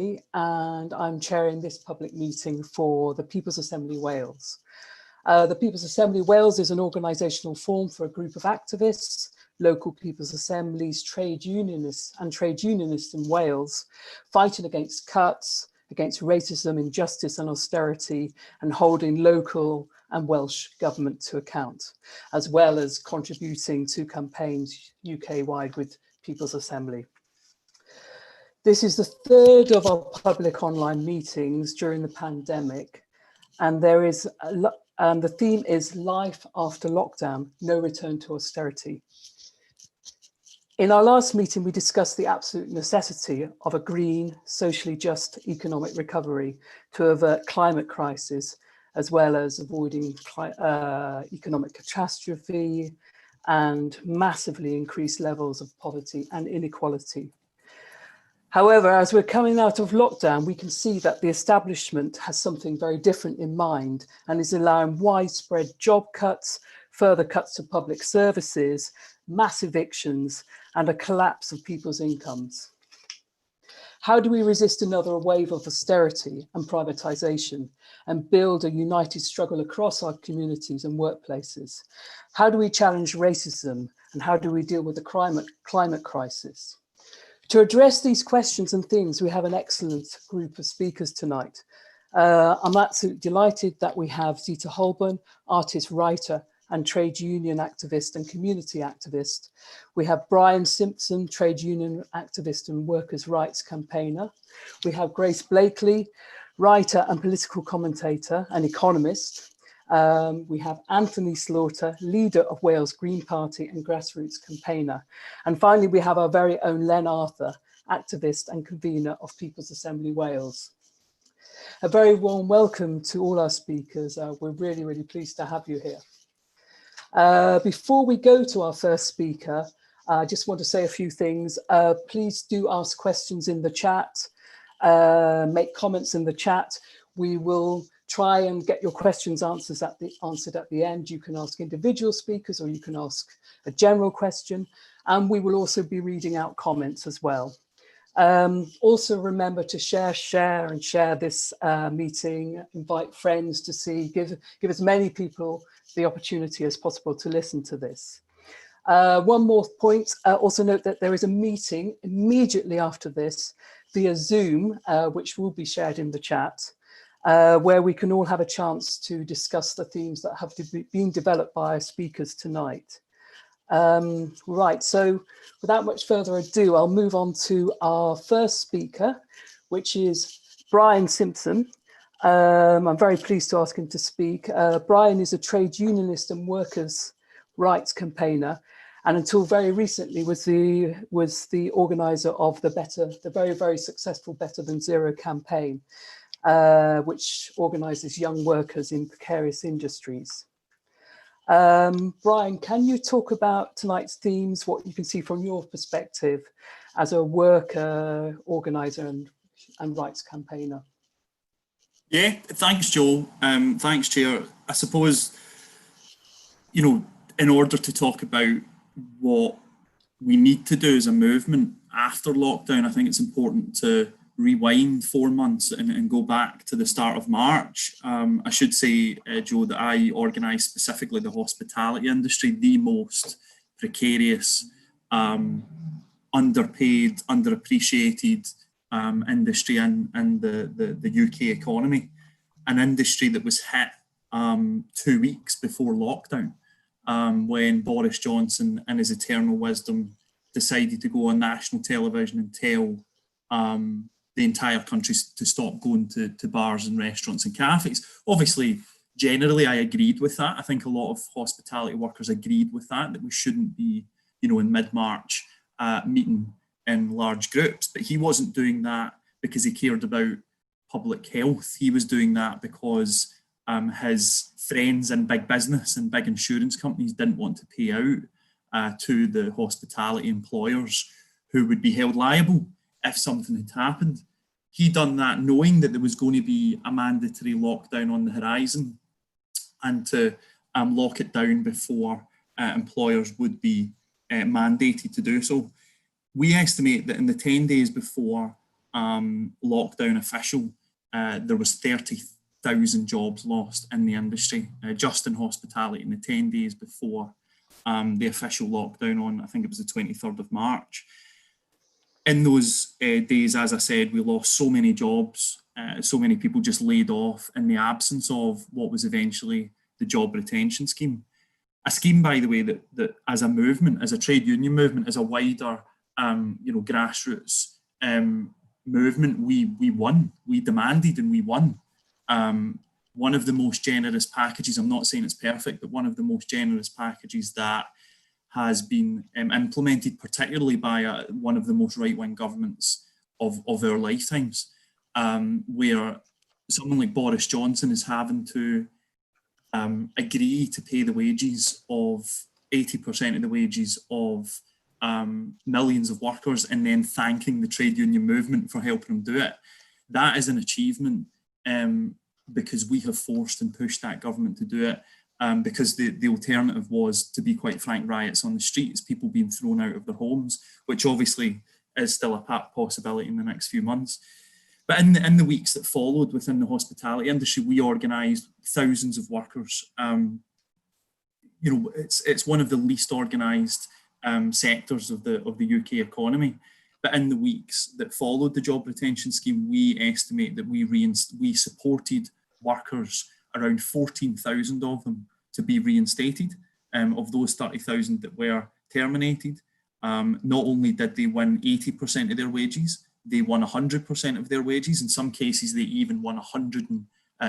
and I'm chairing this public meeting for the People's Assembly Wales. The People's Assembly Wales is an organisational form for a group of activists, local people's assemblies, trade unionists in Wales, fighting against cuts, against racism, injustice and austerity, and holding local and Welsh government to account, as well as contributing to campaigns UK-wide with People's Assembly. This is the third of our public online meetings during the pandemic, and the theme is Life After Lockdown, No Return to Austerity. In our last meeting, we discussed the absolute necessity of a green, socially just economic recovery to avert climate crisis, as well as avoiding economic catastrophe and massively increased levels of poverty and inequality. However, as we're coming out of lockdown, we can see that the establishment has something very different in mind and is allowing widespread job cuts, further cuts to public services, mass evictions, and a collapse of people's incomes. How do we resist another wave of austerity and privatisation and build a united struggle across our communities and workplaces? How do we challenge racism and how do we deal with the climate crisis? To address these questions and themes, we have an excellent group of speakers tonight. I'm absolutely delighted that we have Zita Holborn, artist, writer, and trade union activist and community activist. We have Brian Simpson, trade union activist and workers' rights campaigner. We have Grace Blakely, writer and political commentator and economist. We have Anthony Slaughter, leader of Wales Green Party and grassroots campaigner. And finally, we have our very own Len Arthur, activist and convener of People's Assembly Wales. A very warm welcome to all our speakers. We're really, really pleased to have you here. Before we go to our first speaker, I just want to say a few things. Please do ask questions in the chat, make comments in the chat. We will try and get your questions answered at the end. You can ask individual speakers or you can ask a general question, and we will also be reading out comments as well. Also remember to share this meeting, invite friends to see, give as many people the opportunity as possible to listen to this. One more point, also note that there is a meeting immediately after this via Zoom, which will be shared in the chat, where we can all have a chance to discuss the themes that have been developed by our speakers tonight. Right, so without much further ado, I'll move on to our first speaker, which is Brian Simpson. I'm very pleased to ask him to speak. Brian is a trade unionist and workers' rights campaigner, and until very recently was the organizer of the very, very successful Better Than Zero campaign, which organises young workers in precarious industries. Brian, can you talk about tonight's themes, what you can see from your perspective as a worker, organiser and rights campaigner? Yeah, thanks, Joel. Thanks, Chair. I suppose, you know, in order to talk about what we need to do as a movement after lockdown, I think it's important to rewind 4 months and go back to the start of March. I should say, Joe, that I organised specifically the hospitality industry, the most precarious, underpaid, underappreciated industry in the UK economy, an industry that was hit 2 weeks before lockdown, when Boris Johnson, in his eternal wisdom, decided to go on national television and tell the entire country to stop going to bars and restaurants and cafes. Obviously, generally, I agreed with that. I think a lot of hospitality workers agreed with that we shouldn't be, you know, in mid-March meeting in large groups. But he wasn't doing that because he cared about public health. He was doing that because his friends in big business and big insurance companies didn't want to pay out to the hospitality employers who would be held liable if something had happened. He done that knowing that there was going to be a mandatory lockdown on the horizon and to lock it down before employers would be mandated to do so. We estimate that in the 10 days before lockdown official, there was 30,000 jobs lost in the industry, just in hospitality, in the 10 days before the official lockdown on, I think it was the 23rd of March. In those days, as I said, we lost so many jobs, so many people just laid off in the absence of what was eventually the job retention scheme. A scheme, by the way, that as a movement, as a trade union movement, as a wider, grassroots movement, we won. We demanded and we won. One of the most generous packages, I'm not saying it's perfect, but one of the most generous packages that has been implemented, particularly by one of the most right-wing governments of our lifetimes, where someone like Boris Johnson is having to agree to pay the wages of 80% of the wages of millions of workers, and then thanking the trade union movement for helping them do it. That is an achievement because we have forced and pushed that government to do it. Because the alternative was, to be quite frank, riots on the streets, people being thrown out of their homes, which obviously is still a possibility in the next few months. But in the weeks that followed within the hospitality industry, we organised thousands of workers. It's one of the least organised sectors of the UK economy. But in the weeks that followed the job retention scheme, we estimate that we supported workers, around 14,000 of them, to be reinstated. Of those 30,000 that were terminated, not only did they win 80% of their wages, they won 100% of their wages. In some cases, they even won 100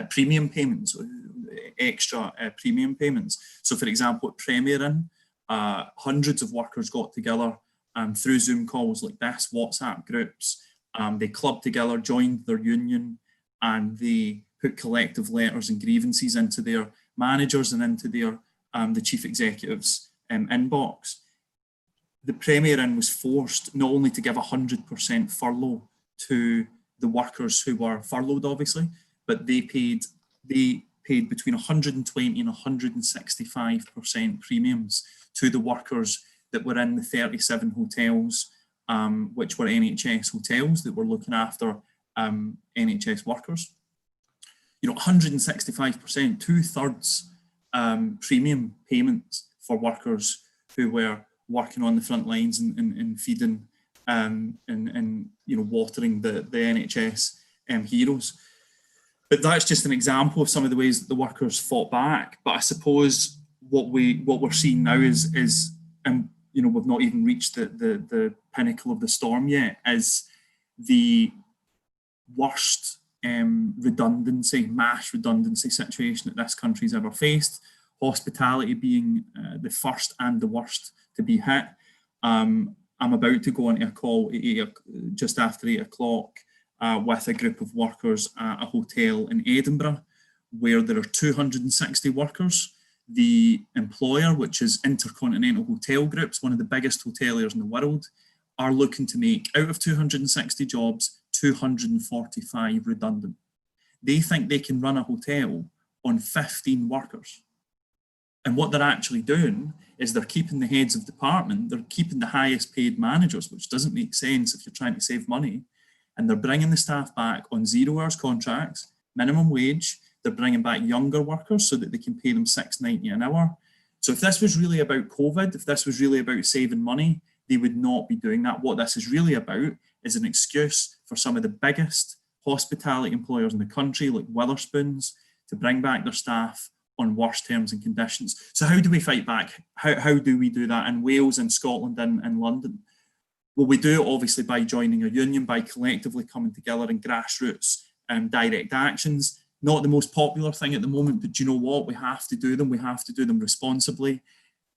premium payments, extra premium payments. So, for example, at Premier Inn, hundreds of workers got together through Zoom calls like this, WhatsApp groups. They clubbed together, joined their union, and they put collective letters and grievances into their managers and into their the chief executive's inbox. The Premier Inn was forced not only to give 100% furlough to the workers who were furloughed, obviously, but they paid between 120 and 165% premiums to the workers that were in the 37 hotels, which were NHS hotels that were looking after NHS workers. 165%, 2/3 premium payments for workers who were working on the front lines and feeding and watering the NHS heroes. But that's just an example of some of the ways that the workers fought back. But I suppose what we're seeing now is we've not even reached the pinnacle of the storm yet, is the worst mass redundancy situation that this country's ever faced. Hospitality being the first and the worst to be hit. I'm about to go into a call just after 8 o'clock with a group of workers at a hotel in Edinburgh, where there are 260 workers. The employer, which is Intercontinental Hotel Groups, one of the biggest hoteliers in the world, are looking to make, out of 260 jobs, 245 redundant. They think they can run a hotel on 15 workers. And what they're actually doing is they're keeping the heads of department, they're keeping the highest paid managers, which doesn't make sense if you're trying to save money, and they're bringing the staff back on 0 hours contracts, minimum wage. They're bringing back younger workers so that they can pay them $6.90 an hour. So if this was really about COVID, if this was really about saving money, they would not be doing that. What this is really about is an excuse for some of the biggest hospitality employers in the country, like Wetherspoons, to bring back their staff on worse terms and conditions. So how do we fight back? How do we do that in Wales, in Scotland, and London? Well, we do it obviously by joining a union, by collectively coming together in grassroots direct actions. Not the most popular thing at the moment, but do you know what? We have to do them. We have to do them responsibly.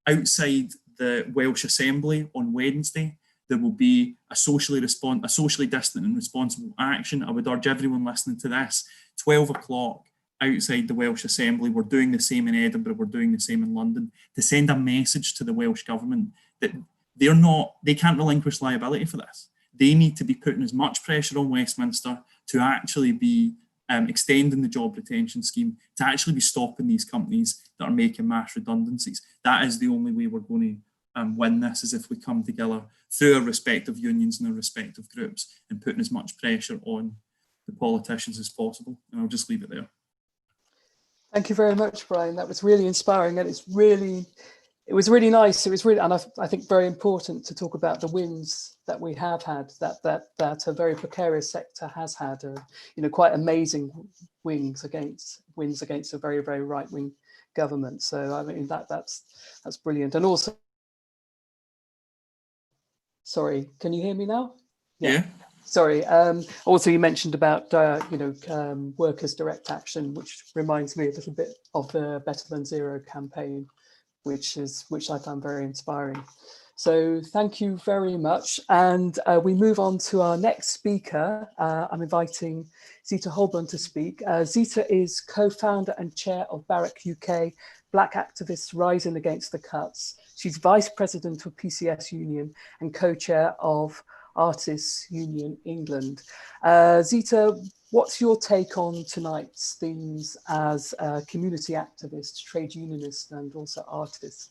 Outside the Welsh Assembly on Wednesday, there will be a socially distant and responsible action. I would urge everyone listening to this, 12 o'clock outside the Welsh Assembly. We're doing the same in Edinburgh, we're doing the same in London, to send a message to the Welsh Government that they can't relinquish liability for this. They need to be putting as much pressure on Westminster to actually be extending the job retention scheme, to actually be stopping these companies that are making mass redundancies. That is the only way we're going win this is if we come together through our respective unions and our respective groups and putting as much pressure on the politicians as possible. And I'll just leave it there. Thank you very much, Brian. That was really inspiring, and it was really nice. It was really, and I think very important to talk about the wins that we have had, that a very precarious sector has had, quite amazing wins against a very, very right-wing government. So I mean that's brilliant. And also, sorry, can you hear me now? Yeah. Sorry. Also, you mentioned about workers' direct action, which reminds me a little bit of the Better Than Zero campaign, which I found very inspiring. So thank you very much. And we move on to our next speaker. I'm inviting Zita Holborn to speak. Zita is co-founder and chair of Barrack UK, Black Activists Rising Against the Cuts. She's vice president of PCS Union and co-chair of Artists Union England. Zita, what's your take on tonight's themes as a community activist, trade unionist, and also artist?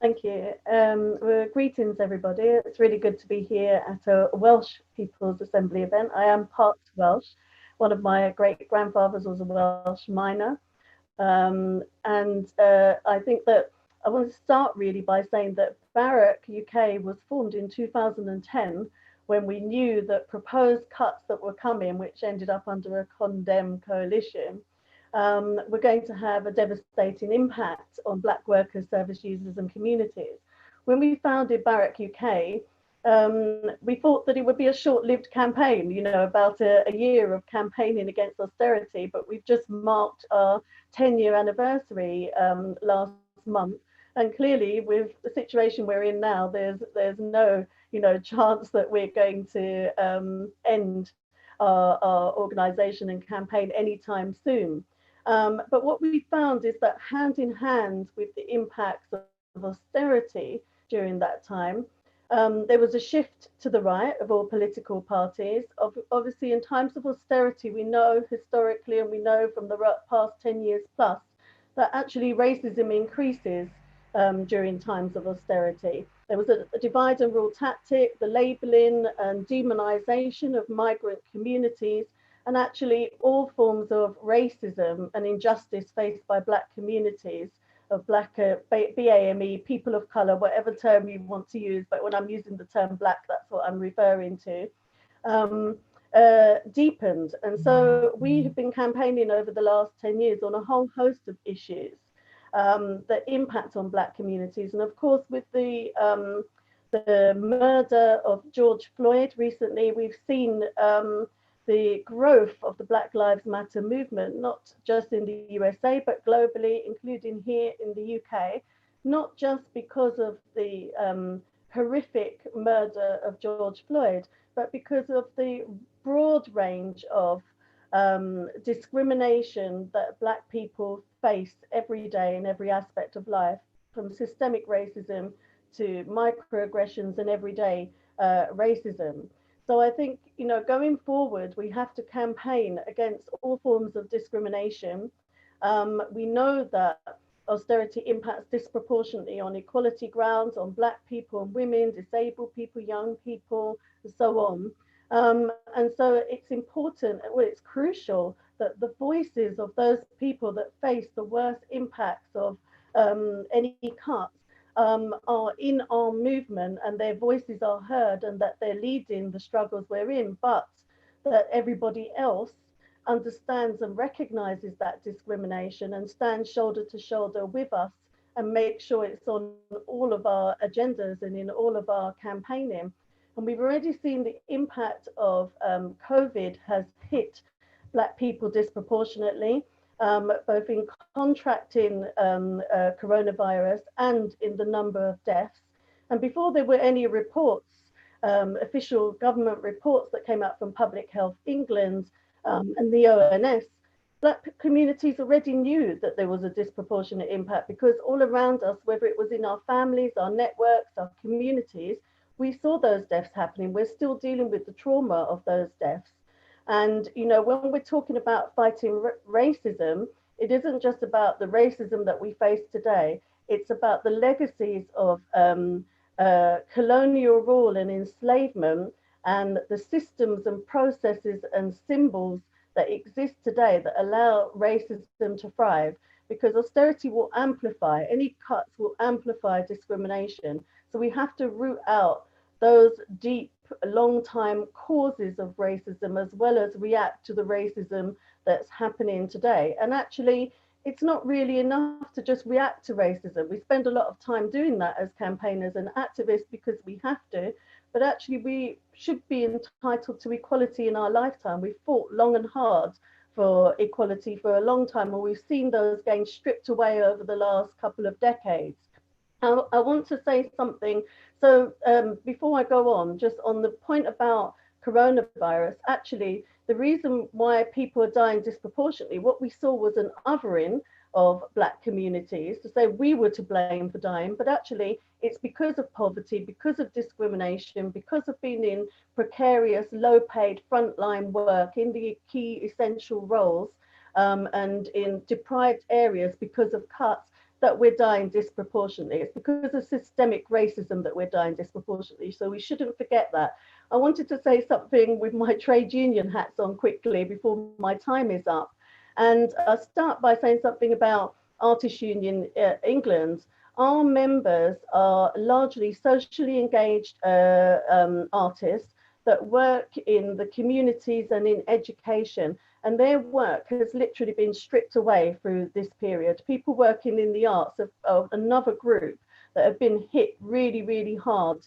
Thank you. Well, greetings, everybody. It's really good to be here at a Welsh People's Assembly event. I am part Welsh. One of my great-grandfathers was a Welsh miner. And I think that I want to start really by saying that Barrack UK was formed in 2010 when we knew that proposed cuts that were coming, which ended up under a Condemn coalition, were going to have a devastating impact on Black workers, service users and communities. When we founded Barrack UK, we thought that it would be a short-lived campaign, about a year of campaigning against austerity, but we've just marked our 10-year anniversary last month. And clearly, with the situation we're in now, there's no, chance that we're going to end our organisation and campaign anytime soon. But what we found is that hand in hand with the impacts of austerity during that time, there was a shift to the right of all political parties. Obviously, in times of austerity, we know historically, and we know from the past 10 years plus, that actually racism increases during times of austerity. There was a divide and rule tactic, the labelling and demonisation of migrant communities, and actually all forms of racism and injustice faced by Black communities, of Black, BAME, people of colour, whatever term you want to use, but when I'm using the term Black, that's what I'm referring to, deepened. And so we have been campaigning over the last 10 years on a whole host of issues that impact on Black communities. And of course, with the murder of George Floyd recently, we've seen the growth of the Black Lives Matter movement, not just in the USA, but globally, including here in the UK, not just because of the horrific murder of George Floyd, but because of the broad range of discrimination that Black people face every day in every aspect of life, from systemic racism to microaggressions and everyday racism. So I think, going forward, we have to campaign against all forms of discrimination. We know that austerity impacts disproportionately on equality grounds, on Black people and women, disabled people, young people, and so on. And so it's important, well, it's crucial that the voices of those people that face the worst impacts of any cuts are in our movement, and their voices are heard, and that they're leading the struggles we're in, but that everybody else understands and recognizes that discrimination and stands shoulder to shoulder with us and make sure it's on all of our agendas and in all of our campaigning. And we've already seen the impact of COVID has hit Black people disproportionately, both in contracting coronavirus and in the number of deaths. And before there were any reports, official government reports that came out from Public Health England and the ONS, Black communities already knew that there was a disproportionate impact, because all around us, whether it was in our families, our networks, our communities, we saw those deaths happening. We're still dealing with the trauma of those deaths. And, when we're talking about fighting racism, it isn't just about the racism that we face today. It's about the legacies of colonial rule and enslavement, and the systems and processes and symbols that exist today that allow racism to thrive, because austerity will amplify, any cuts will amplify discrimination. So we have to root out those deep, long time causes of racism, as well as react to the racism that's happening today. And actually, it's not really enough to just react to racism. We spend a lot of time doing that as campaigners and activists because we have to, but actually we should be entitled to equality in our lifetime. We've fought long and hard for equality for a long time, and we've seen those gains stripped away over the last couple of decades. I want to say something. So before I go on, just on the point about coronavirus, actually, the reason why people are dying disproportionately, what we saw was an othering of Black communities to say we were to blame for dying, but actually it's because of poverty, because of discrimination, because of being in precarious, low-paid frontline work in the key essential roles, and in deprived areas because of cuts, that we're dying disproportionately. It's because of systemic racism that we're dying disproportionately. So we shouldn't forget that. I wanted to say something with my trade union hats on quickly before my time is up. And I'll start by saying something about Artists Union England. Our members are largely socially engaged artists that work in the communities and in education. And their work has literally been stripped away through this period. People working in the arts of another group that have been hit really, really hard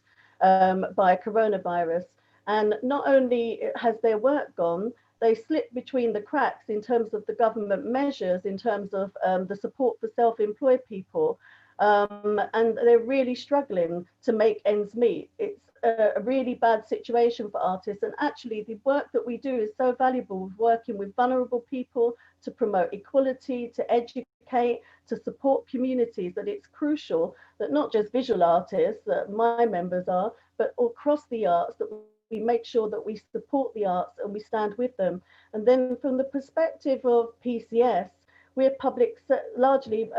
by coronavirus. And not only has their work gone, they slip between the cracks in terms of the government measures, in terms of the support for self-employed people. And they're really struggling to make ends meet. It's a really bad situation for artists, and actually the work that we do is so valuable, working with vulnerable people to promote equality, to educate, to support communities, that it's crucial that not just visual artists, that my members are, but across the arts, that we make sure that we support the arts and we stand with them. And then from the perspective of PCS, we're largely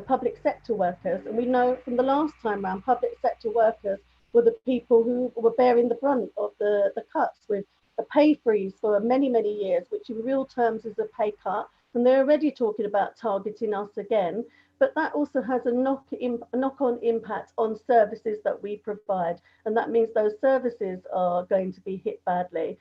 public sector workers, and we know from the last time around, public sector workers were the people who were bearing the brunt of the cuts, with a pay freeze for many, many years, which in real terms is a pay cut. And they're already talking about targeting us again. But that also has a knock-on impact on services that we provide. And that means those services are going to be hit badly.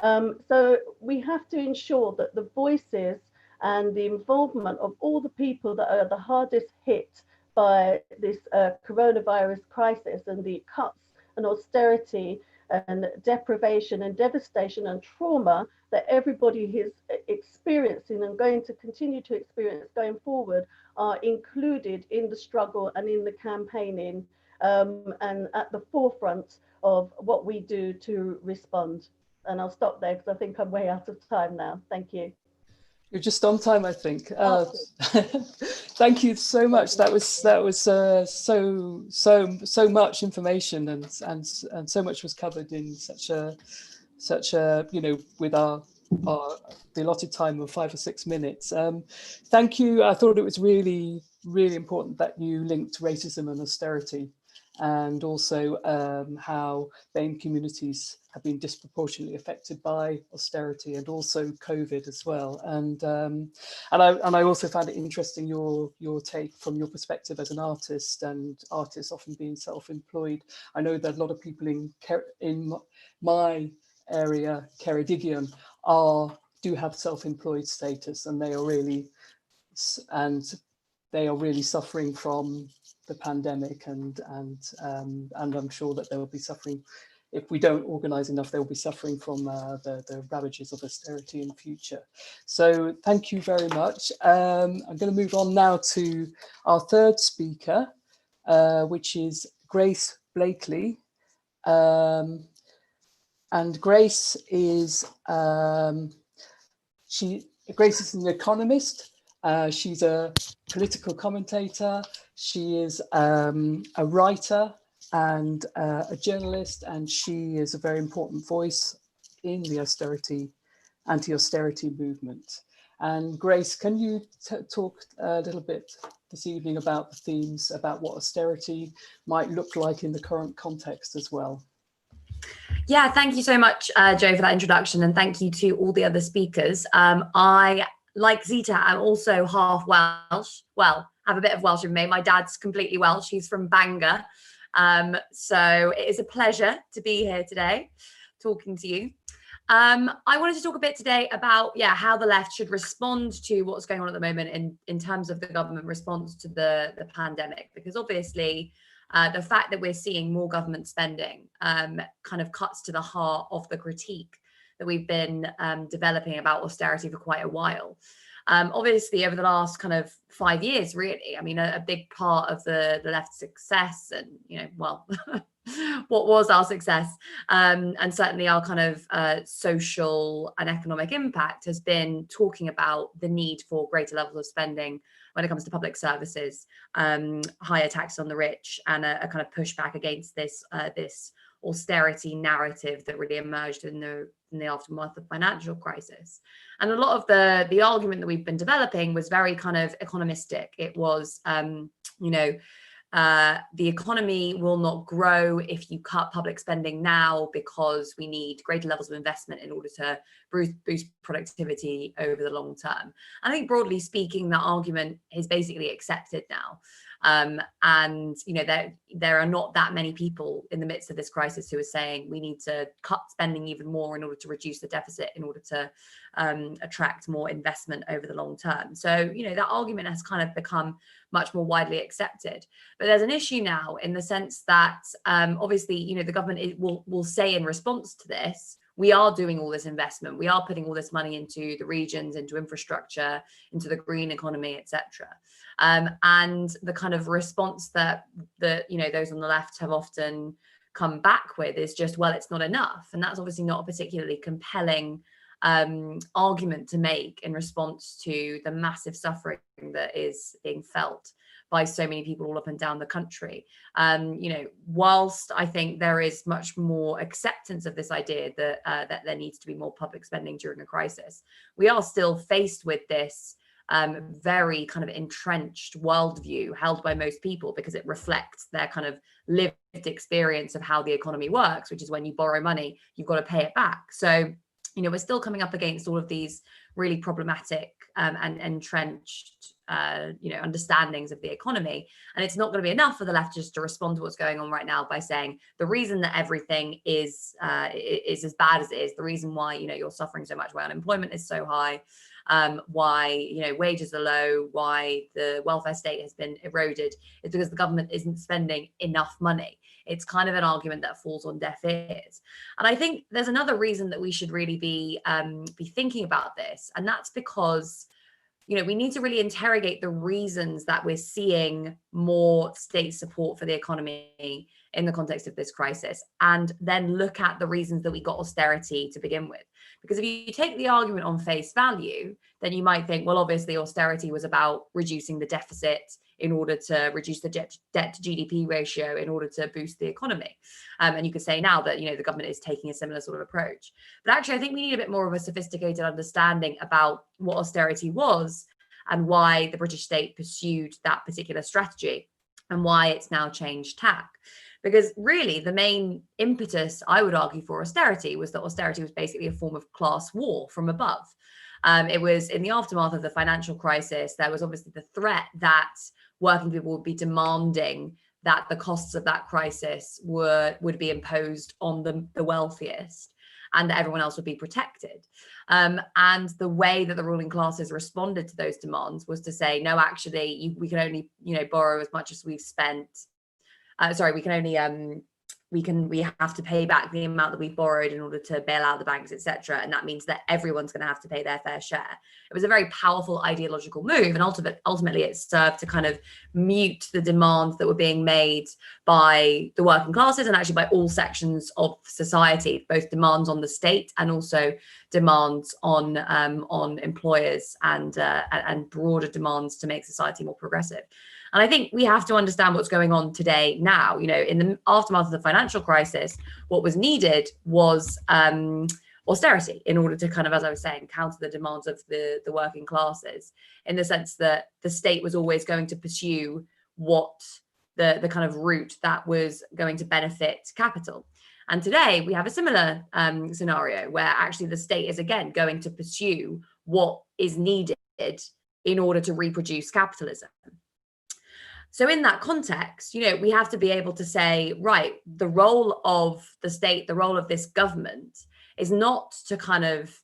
So we have to ensure that the voices and the involvement of all the people that are the hardest hit by this coronavirus crisis and the cuts and austerity and deprivation and devastation and trauma that everybody is experiencing and going to continue to experience going forward are included in the struggle and in the campaigning, and at the forefront of what we do to respond. And I'll stop there because I think I'm way out of time now. Thank you. You're just on time, I think. Thank you so much. That was so much information, and so much was covered in such a with our the allotted time of 5 or 6 minutes. Thank you. I thought it was really, really important that you linked racism and austerity, and also how BAME communities have been disproportionately affected by austerity, and also COVID as well. And I also found it interesting your take from your perspective as an artist, and artists often being self-employed. I know that a lot of people in my area, Ceredigion, do have self-employed status, and they are really suffering from the pandemic, and I'm sure that they will be suffering, if we don't organise enough, they will be suffering from the ravages of austerity in the future. So thank you very much. I'm going to move on now to our third speaker, which is Grace Blakely. And Grace is Grace is an economist. She's a political commentator. She is a writer and a journalist, and she is a very important voice in the anti-austerity movement. And Grace, can you talk a little bit this evening about the themes, about what austerity might look like in the current context as well? Yeah, thank you so much, Joe, for that introduction, and thank you to all the other speakers. I, like Zita, I'm also half Welsh. Well, I have a bit of Welsh in me. My dad's completely Welsh. He's from Bangor. So it is a pleasure to be here today talking to you. I wanted to talk a bit today about, how the left should respond to what's going on at the moment in terms of the government response to the pandemic, because obviously the fact that we're seeing more government spending kind of cuts to the heart of the critique that we've been developing about austerity for quite a while. Obviously, over the last kind of 5 years, really, I mean, a big part of the left's success and, what was our success and certainly our kind of social and economic impact has been talking about the need for greater levels of spending when it comes to public services, higher taxes on the rich, and a kind of pushback against this austerity narrative that really emerged in the aftermath of the financial crisis. And a lot of the argument that we've been developing was very kind of economistic. It was, the economy will not grow if you cut public spending now because we need greater levels of investment in order to boost productivity over the long term. I think broadly speaking, that argument is basically accepted now. And there are not that many people in the midst of this crisis who are saying we need to cut spending even more in order to reduce the deficit, in order to attract more investment over the long term. So, that argument has kind of become much more widely accepted. But there's an issue now in the sense that obviously, the government will say in response to this, we are doing all this investment, we are putting all this money into the regions, into infrastructure, into the green economy, etc. And the kind of response that those on the left have often come back with is just, well, it's not enough. And that's obviously not a particularly compelling argument to make in response to the massive suffering that is being felt by so many people all up and down the country. Whilst I think there is much more acceptance of this idea that there needs to be more public spending during a crisis, we are still faced with this very kind of entrenched worldview held by most people, because it reflects their kind of lived experience of how the economy works, which is when you borrow money, you've got to pay it back. So, we're still coming up against all of these really problematic and entrenched, understandings of the economy. And it's not going to be enough for the left just to respond to what's going on right now by saying the reason that everything is as bad as it is, the reason why, you're suffering so much, why unemployment is so high, why, wages are low, why the welfare state has been eroded, is because the government isn't spending enough money. It's kind of an argument that falls on deaf ears. And I think there's another reason that we should really be thinking about this. And that's because, we need to really interrogate the reasons that we're seeing more state support for the economy in the context of this crisis, and then look at the reasons that we got austerity to begin with. Because if you take the argument on face value, then you might think, well, obviously austerity was about reducing the deficit in order to reduce the debt to GDP ratio in order to boost the economy. And you could say now that, the government is taking a similar sort of approach. But actually, I think we need a bit more of a sophisticated understanding about what austerity was and why the British state pursued that particular strategy and why it's now changed tack. Because really, the main impetus, I would argue, for austerity was that austerity was basically a form of class war from above. It was in the aftermath of the financial crisis, there was obviously the threat that working people would be demanding that the costs of that crisis would be imposed on the wealthiest, and that everyone else would be protected. And the way that the ruling classes responded to those demands was to say, no, actually, we can only, borrow as much as we've spent. We have to pay back the amount that we've borrowed in order to bail out the banks, etc. And that means that everyone's going to have to pay their fair share. It was a very powerful ideological move, and ultimately it served to kind of mute the demands that were being made by the working classes and actually by all sections of society, both demands on the state and also demands on employers and broader demands to make society more progressive. And I think we have to understand what's going on today now. In the aftermath of the financial crisis, what was needed was austerity in order to kind of, as I was saying, counter the demands of the working classes, in the sense that the state was always going to pursue what the kind of route that was going to benefit capital. And today we have a similar scenario where actually the state is again going to pursue what is needed in order to reproduce capitalism. So in that context, you know, we have to be able to say, right, the role of the state, the role of this government is not to kind of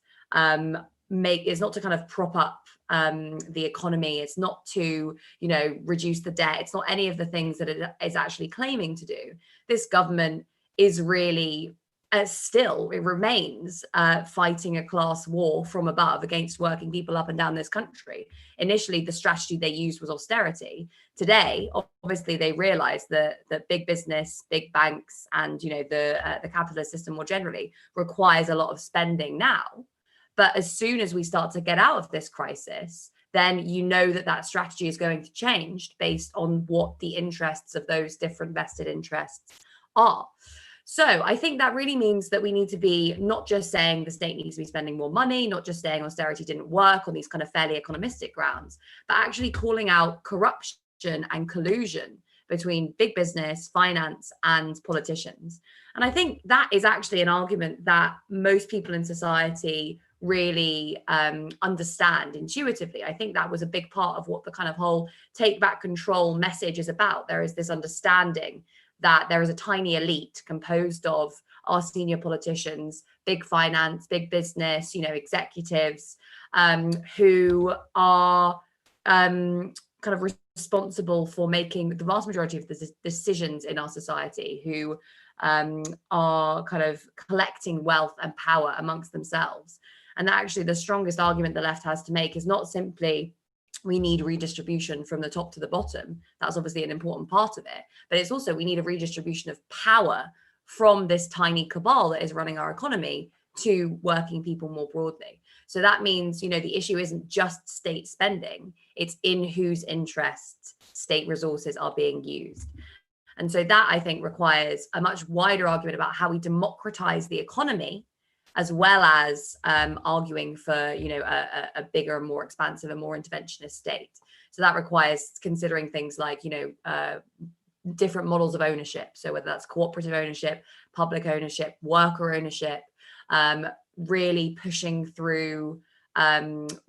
prop up the economy. It's not to, you know, reduce the debt. It's not any of the things that it is actually claiming to do. This government is really it remains fighting a class war from above against working people up and down this country. Initially, the strategy they used was austerity. Today, obviously, they realize that big business, big banks, and, you know, the capitalist system more generally requires a lot of spending now. But as soon as we start to get out of this crisis, then you know that strategy is going to change based on what the interests of those different vested interests are. So I think that really means that we need to be not just saying the state needs to be spending more money, not just saying austerity didn't work on these kind of fairly economistic grounds, but actually calling out corruption and collusion between big business, finance, and politicians. And I think that is actually an argument that most people in society really understand intuitively. I think that was a big part of what the kind of whole take back control message is about. There is this understanding that there is a tiny elite composed of our senior politicians, big finance, big business, you know, executives, who are kind of responsible for making the vast majority of the decisions in our society, who are kind of collecting wealth and power amongst themselves. And that actually the strongest argument the left has to make is not simply we need redistribution from the top to the bottom. That's obviously an important part of it, but it's also we need a redistribution of power from this tiny cabal that is running our economy to working people more broadly. So that means, you know, the issue isn't just state spending, it's in whose interests state resources are being used. And so that, I think, requires a much wider argument about how we democratize the economy, as well as arguing for, you know, a bigger, more expansive and more interventionist state. So that requires considering things like, you know, different models of ownership. So whether that's cooperative ownership, public ownership, worker ownership, really pushing through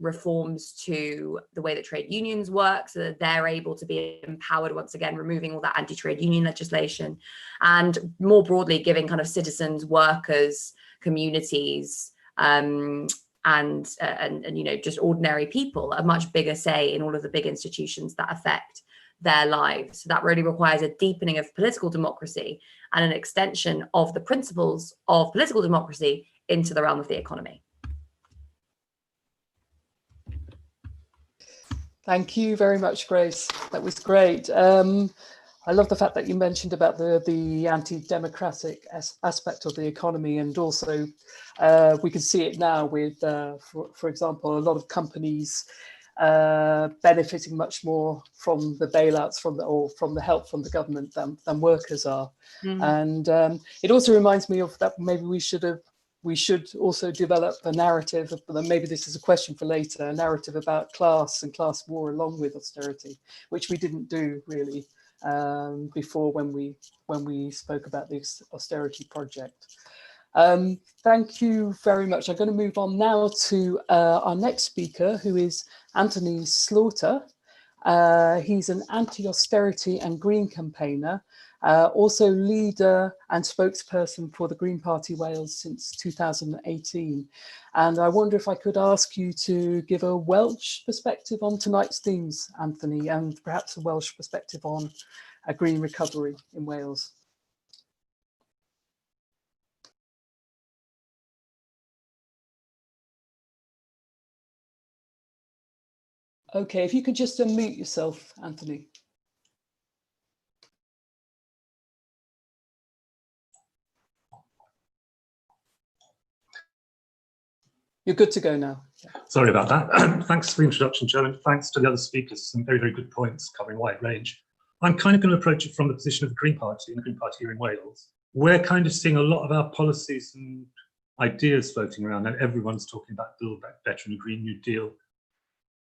reforms to the way that trade unions work so that they're able to be empowered once again, removing all that anti-trade union legislation, and more broadly giving kind of citizens, workers, communities, and you know, just ordinary people a much bigger say in all of the big institutions that affect their lives. So that really requires a deepening of political democracy and an extension of the principles of political democracy into the realm of the economy. Thank you very much, Grace. That was great. I love the fact that you mentioned about the anti-democratic aspect of the economy, and also we can see it now with, for example, a lot of companies benefiting much more from the bailouts from the help from the government than workers are. And it also reminds me of that maybe we should also develop a narrative, maybe this is a question for later, a narrative about class and class war along with austerity, which we didn't do really before when we spoke about this austerity project. Thank you very much. I'm going to move on now to our next speaker, who is Anthony Slaughter. He's an anti-austerity and green campaigner, also leader and spokesperson for the Green Party Wales since 2018. And I wonder if I could ask you to give a Welsh perspective on tonight's themes, Anthony, and perhaps a Welsh perspective on a green recovery in Wales. Okay, if you could just unmute yourself, Anthony. You're good to go now. Sorry about that. Thanks for the introduction, Chairman. Thanks to the other speakers, some very, very good points covering a wide range. I'm kind of going to approach it from the position of the Green Party and the Green Party here in Wales. We're kind of seeing a lot of our policies and ideas floating around. Now everyone's talking about Build Back Better and a Green New Deal,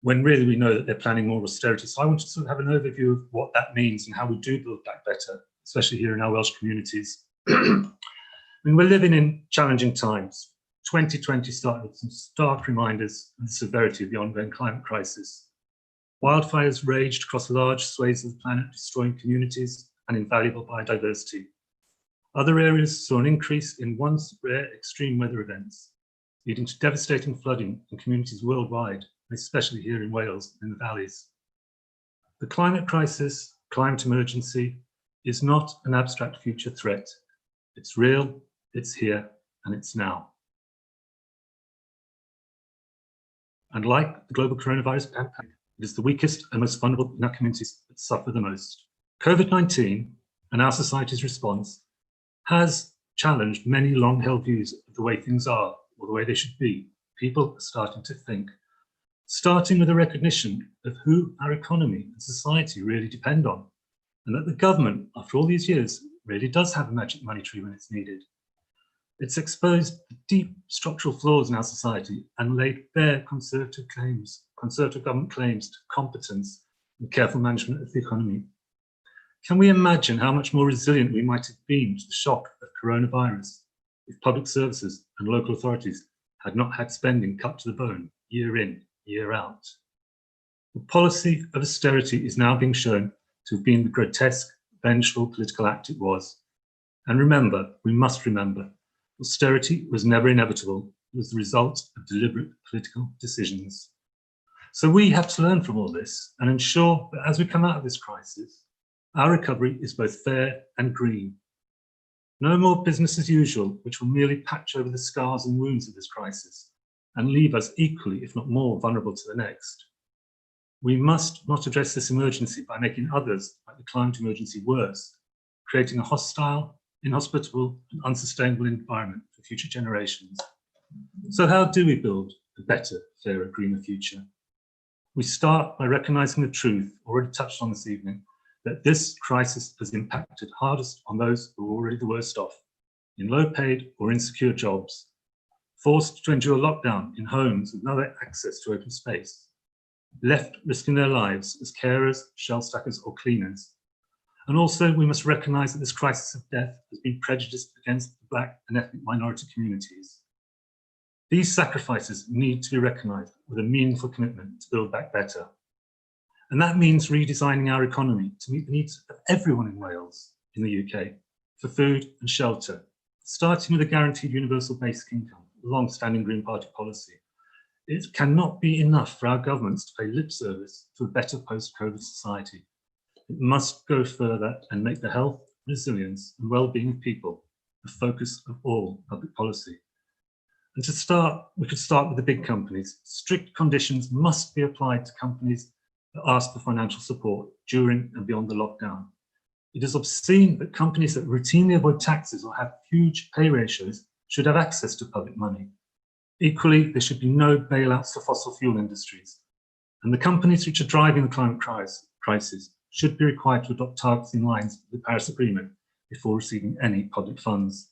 when really we know that they're planning more austerity. So I want to sort of have an overview of what that means and how we do build back better, especially here in our Welsh communities. I mean, we're living in challenging times. 2020 started with some stark reminders of the severity of the ongoing climate crisis. Wildfires raged across large swathes of the planet, destroying communities and invaluable biodiversity. Other areas saw an increase in once rare extreme weather events, leading to devastating flooding in communities worldwide, especially here in Wales in the valleys. The climate crisis, climate emergency, is not an abstract future threat. It's real, it's here, and it's now. And like the global coronavirus pandemic, it is the weakest and most vulnerable in our communities that suffer the most. COVID-19 and our society's response has challenged many long-held views of the way things are or the way they should be. People are starting to think, starting with a recognition of who our economy and society really depend on, and that the government, after all these years, really does have a magic money tree when it's needed. It's exposed the deep structural flaws in our society and laid bare conservative government claims to competence and careful management of the economy. Can we imagine how much more resilient we might have been to the shock of coronavirus if public services and local authorities had not had spending cut to the bone year in, year out? The policy of austerity is now being shown to have been the grotesque, vengeful political act it was. And remember, we must remember, austerity was never inevitable. It was the result of deliberate political decisions. So we have to learn from all this and ensure that as we come out of this crisis, our recovery is both fair and green. No more business as usual, which will merely patch over the scars and wounds of this crisis and leave us equally, if not more, vulnerable to the next. We must not address this emergency by making others, like the climate emergency, worse, creating a hostile, inhospitable, and unsustainable environment for future generations. So how do we build a better, fairer, greener future? We start by recognising the truth, already touched on this evening, that this crisis has impacted hardest on those who are already the worst off, in low-paid or insecure jobs, forced to endure lockdown in homes with no access to open space, left risking their lives as carers, shelf stackers or cleaners. And also we must recognise that this crisis of death has been prejudiced against the Black and ethnic minority communities. These sacrifices need to be recognised with a meaningful commitment to build back better. And that means redesigning our economy to meet the needs of everyone in Wales, in the UK, for food and shelter, starting with a guaranteed universal basic income, a long-standing Green Party policy. It cannot be enough for our governments to pay lip service to a better post-COVID society. It must go further and make the health, resilience and well-being of people the focus of all public policy. And to start, we could start with the big companies. Strict conditions must be applied to companies that ask for financial support during and beyond the lockdown. It is obscene that companies that routinely avoid taxes or have huge pay ratios should have access to public money. Equally, there should be no bailouts for fossil fuel industries. And the companies which are driving the climate crisis should be required to adopt targets in line with the Paris Agreement before receiving any public funds.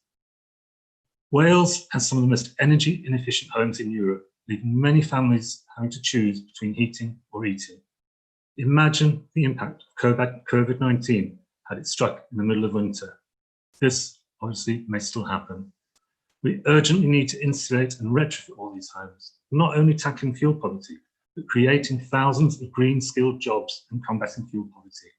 Wales has some of the most energy inefficient homes in Europe, leaving many families having to choose between heating or eating. Imagine the impact of COVID-19 had it struck in the middle of winter. This obviously may still happen. We urgently need to insulate and retrofit all these homes, not only tackling fuel poverty, but creating thousands of green skilled jobs and combating fuel poverty.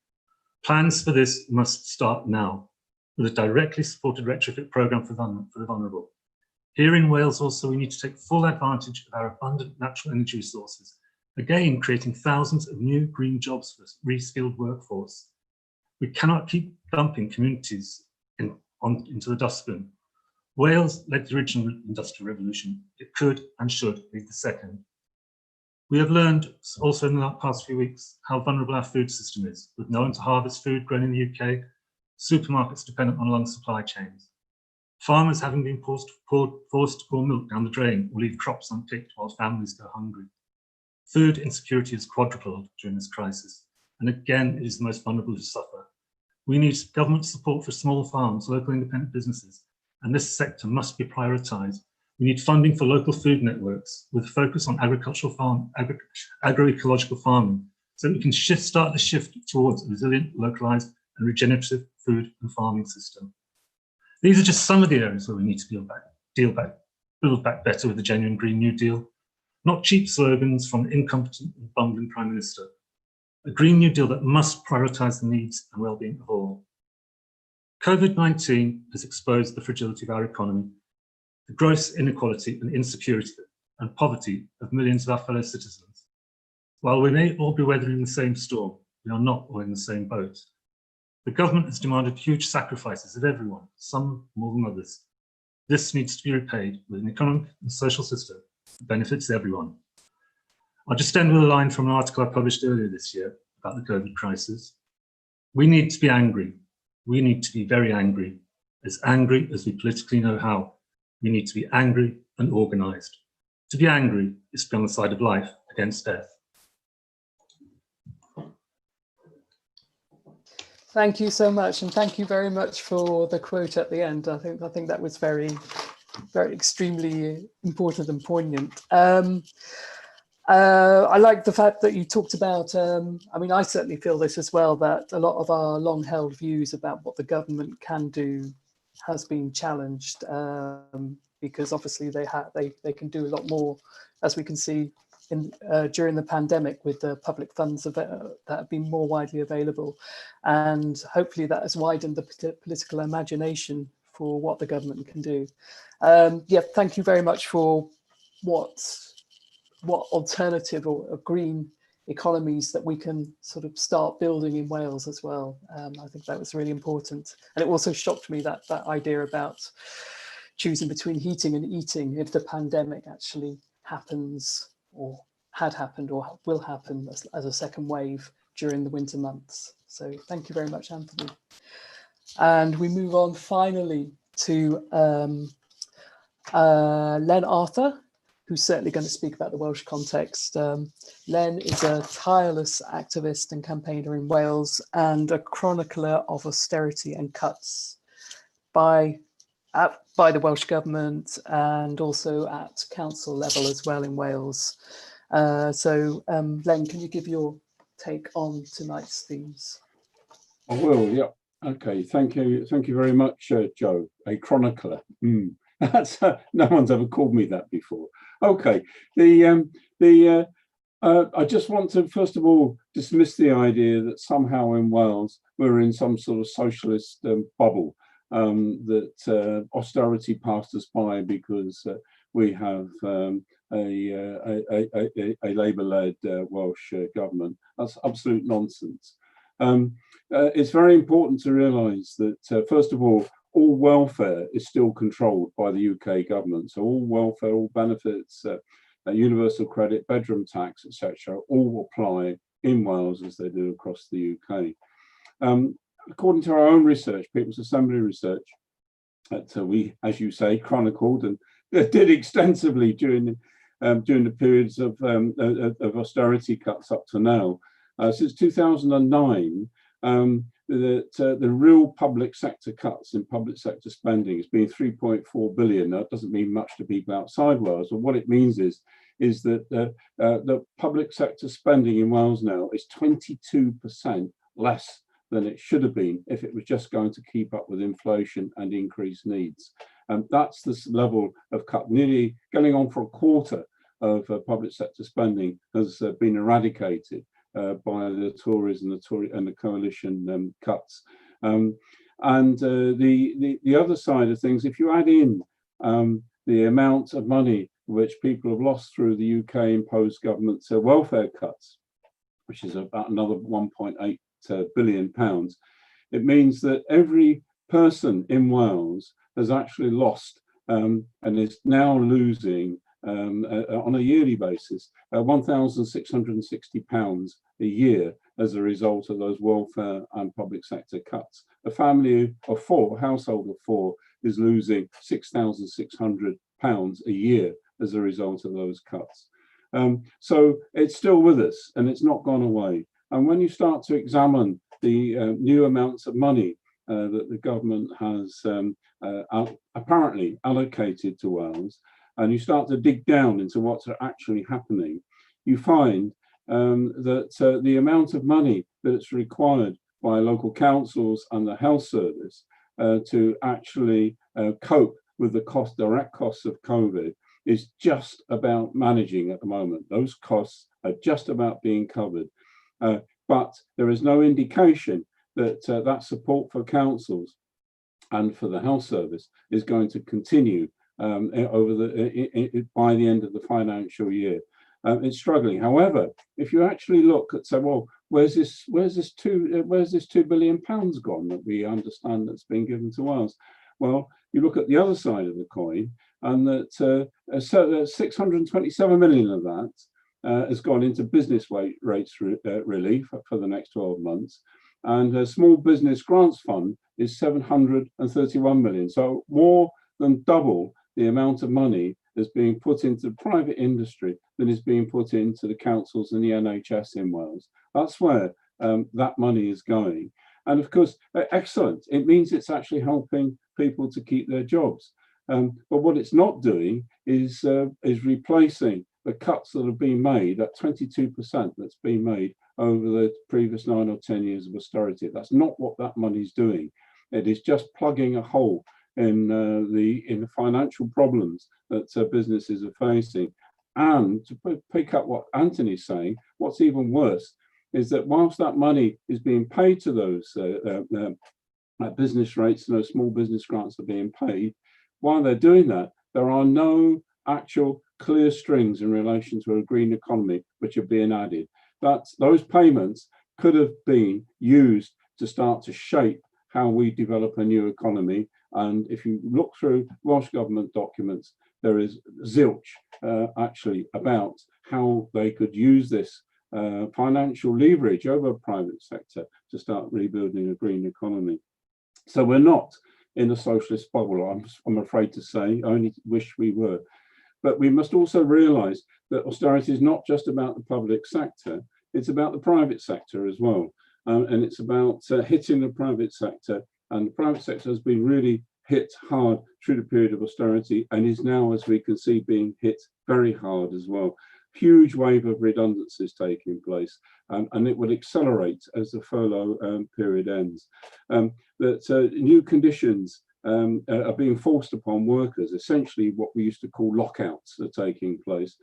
Plans for this must start now, with a directly supported retrofit programme for the vulnerable. Here in Wales also we need to take full advantage of our abundant natural energy resources, again creating thousands of new green jobs for a reskilled workforce. We cannot keep dumping communities into the dustbin. Wales led the original industrial revolution. It could and should lead the second. We have learned also in the past few weeks how vulnerable our food system is, with no one to harvest food grown in the UK, supermarkets dependent on long supply chains, farmers having been forced to pour milk down the drain or leave crops unpicked while families go hungry. Food insecurity has quadrupled during this crisis, and again it is the most vulnerable to suffer. We need government support for small farms, local independent businesses, and this sector must be prioritised We need funding for local food networks with a focus on agroecological farming, so we can start the shift towards a resilient, localized and regenerative food and farming system. These are just some of the areas where we need to build back better with a genuine Green New Deal, not cheap slogans from an incompetent and bumbling Prime Minister. A Green New Deal that must prioritise the needs and well-being of all. COVID-19 has exposed the fragility of our economy, the gross inequality and insecurity and poverty of millions of our fellow citizens. While we may all be weathering the same storm, we are not all in the same boat. The government has demanded huge sacrifices of everyone, some more than others. This needs to be repaid with an economic and social system that benefits everyone. I'll just end with a line from an article I published earlier this year about the COVID crisis. We need to be angry. We need to be very angry as we politically know how. We need to be angry and organised. To be angry is to be on the side of life against death. Thank you so much, and thank you very much for the quote at the end. I think that was very extremely important and poignant. I like the fact that you talked about, I mean, I certainly feel this as well, that a lot of our long held views about what the government can do has been challenged, because obviously they can do a lot more, as we can see during the pandemic with the public funds that have been more widely available. And hopefully that has widened the political imagination for what the government can do. Yeah, thank you very much for what alternative or green economies that we can sort of start building in Wales as well. I think that was really important. And it also shocked me that idea about choosing between heating and eating if the pandemic actually happens or had happened or will happen as a second wave during the winter months. So thank you very much, Anthony. And we move on finally to Len Arthur, who's certainly going to speak about the Welsh context. Len is a tireless activist and campaigner in Wales and a chronicler of austerity and cuts by the Welsh Government and also at council level as well in Wales. So Len, can you give your take on tonight's themes? I will, yeah. Okay, thank you very much, Joe. A chronicler. That's no one's ever called me that before. Okay, I just want to first of all dismiss the idea that somehow in Wales we're in some sort of socialist bubble, that austerity passed us by because we have a Labour-led Welsh government. That's absolute nonsense. It's very important to realise that first of all welfare is still controlled by the UK government. So all welfare, all benefits, universal credit, bedroom tax, etc., all apply in Wales as they do across the UK. According to our own research, People's Assembly research, that we, as you say, chronicled and did extensively during the periods of austerity cuts up to now. Since 2009, the real public sector cuts in public sector spending has been 3.4 billion. That doesn't mean much to people outside Wales, but what it means is that the public sector spending in Wales now is 22% less than it should have been if it was just going to keep up with inflation and increased needs. That's this level of cut, nearly going on for a quarter of public sector spending has been eradicated by the Tories and the coalition cuts. And the other side of things, if you add in the amount of money which people have lost through the UK imposed government welfare cuts, which is about another 1.8 billion pounds, it means that every person in Wales has actually lost and is now losing on a yearly basis £1,660 a year as a result of those welfare and public sector cuts. A family of four, a household of four, is losing £6,600 a year as a result of those cuts. So it's still with us and it's not gone away. And when you start to examine the new amounts of money that the government has apparently allocated to Wales, and you start to dig down into what's actually happening, you find that the amount of money that it's required by local councils and the health service to actually cope with the direct costs of COVID is just about managing at the moment. Those costs are just about being covered. But there is no indication that that support for councils and for the health service is going to continue over by the end of the financial year. It's struggling. However, if you actually look at, say, well, where's this £2 billion gone that we understand that's been given to us? Well, you look at the other side of the coin, and that 627 million of that has gone into business rates relief for the next 12 months, and a small business grants fund is 731 million. So more than double the amount of money is being put into private industry than is being put into the councils and the NHS in Wales. That's where that money is going. And of course, excellent. It means it's actually helping people to keep their jobs. But what it's not doing is replacing the cuts that have been made, that 22% that's been made over the previous 9 or 10 years of austerity. That's not what that money's doing. It is just plugging a hole in the financial problems that businesses are facing. And to pick up what Anthony's saying, what's even worse is that whilst that money is being paid to those business rates and those small business grants are being paid, while they're doing that, there are no actual clear strings in relation to a green economy which are being added. Those payments could have been used to start to shape how we develop a new economy. And if you look through Welsh Government documents, there is zilch actually about how they could use this financial leverage over the private sector to start rebuilding a green economy. So we're not in a socialist bubble, I'm afraid to say. I only wish we were. But we must also realise that austerity is not just about the public sector, it's about the private sector as well. And it's about hitting the private sector. And the private sector has been really hit hard through the period of austerity and is now, as we can see, being hit very hard as well. Huge wave of redundancies taking place, and it will accelerate as the furlough period ends. That new conditions are being forced upon workers, essentially what we used to call lockouts are taking place.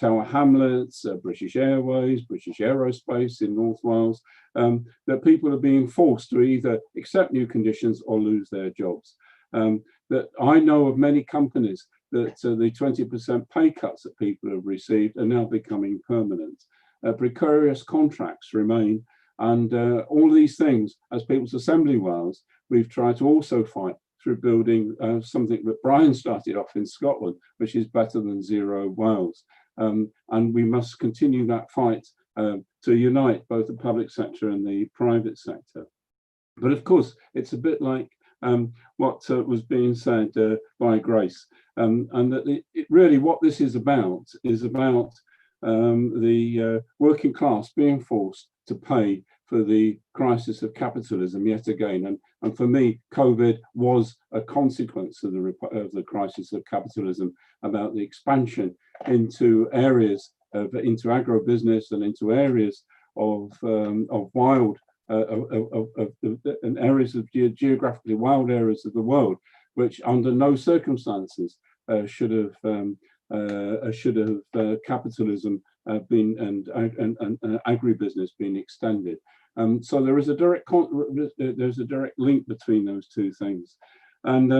Tower Hamlets, British Airways, British Aerospace in North Wales, that people are being forced to either accept new conditions or lose their jobs. That I know of many companies that the 20% pay cuts that people have received are now becoming permanent. Precarious contracts remain, and all these things, as People's Assembly Wales, we've tried to also fight through building something that Brian started off in Scotland, which is better than zero Wales. And we must continue that fight to unite both the public sector and the private sector. But of course, it's a bit like what was being said by Grace, and that really what this is about the working class being forced to pay for the crisis of capitalism yet again. And for me, COVID was a consequence of the crisis of capitalism, about the expansion into areas into agribusiness and into areas of wild and areas of geographically wild areas of the world, which under no circumstances should have capitalism been and agribusiness being extended. So there is a direct link between those two things, and